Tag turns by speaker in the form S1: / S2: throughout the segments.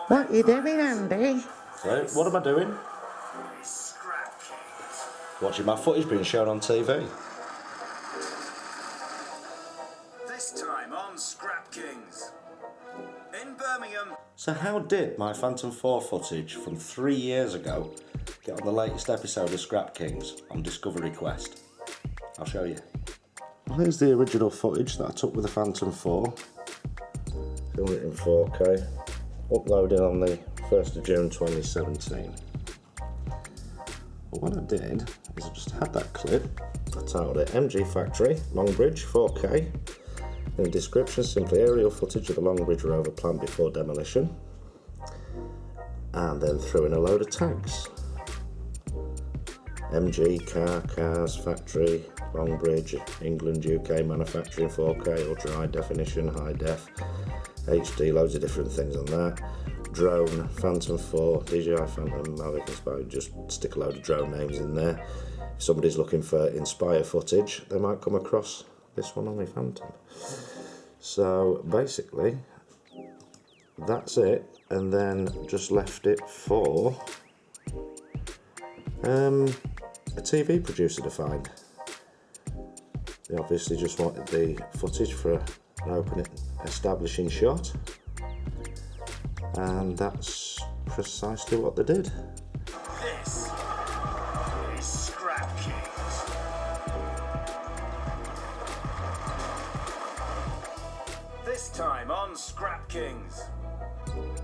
S1: What you doing, Andy?
S2: So, what am I doing? Watching my footage being shown on TV.
S3: This time on Scrap Kings in Birmingham.
S2: So how did my Phantom 4 footage from 3 years ago get on the latest episode of Scrap Kings on Discovery Quest? I'll show you. Well, here's the original footage that I took with the Phantom 4. Filmed it in 4K. Uploaded on the 1st of June 2017. Well, what I did is I just had that clip. I titled it MG Factory, Longbridge, 4K. In the description, simply aerial footage of the Longbridge Rover plant before demolition. And then threw in a load of tags. MG, car, cars, factory, Longbridge, England, UK, manufacturing, 4K, ultra high definition, high def, HD, loads of different things on that. Drone, Phantom 4, DJI Phantom, Mavic Inspire, just stick a load of drone names in there. If somebody's looking for Inspire footage, they might come across this one on my Phantom. So basically, that's it, and then just left it for a TV producer to find. They obviously just wanted the footage for an opening establishing shot, and that's precisely what they did.
S3: This is Scrap Kings. This time on Scrap Kings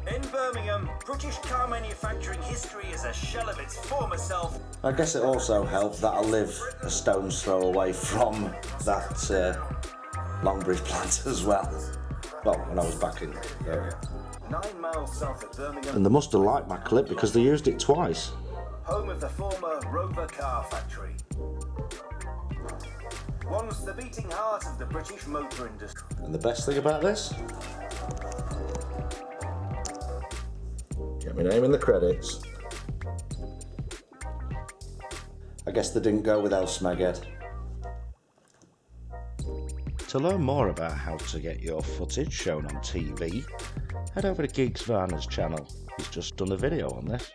S3: in Birmingham, British car manufacturing history is a shell of its former self.
S2: I guess it also helped that I live a stone's throw away from that Longbridge plant as well. Well, when I was back in the area.
S3: 9 miles south of Birmingham.
S2: And they must have liked my clip because they used it twice.
S3: Home of the former Rover car factory. Once the beating heart of the British motor industry.
S2: And the best thing about this? Get my name in the credits. I guess they didn't go without Smeghead. To learn more about how to get your footage shown on TV, head over to Geeks Varner's channel. He's just done a video on this.